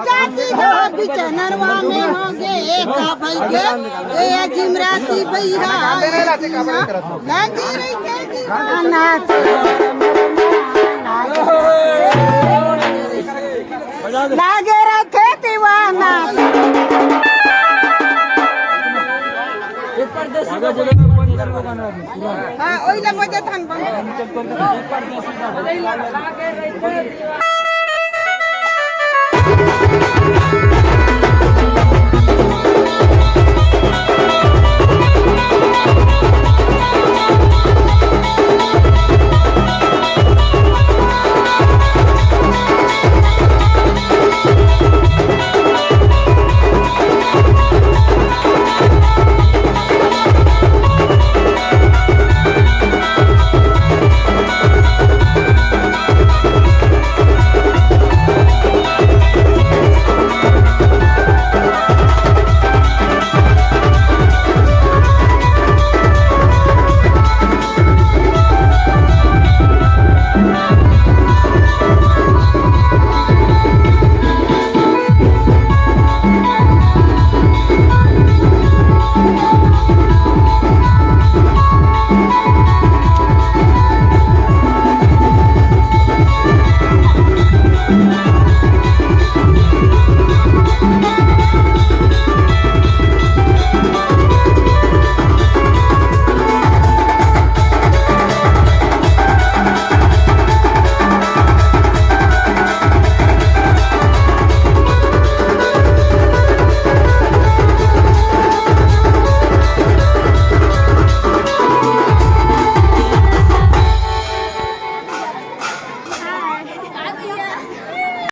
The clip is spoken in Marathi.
जाती हो बिचनरवा में होंगे एक भल के ए जिमराती भैया लगी रही के दीवाना लागे रखे दीवाना हाँ ओइला मजा थान बन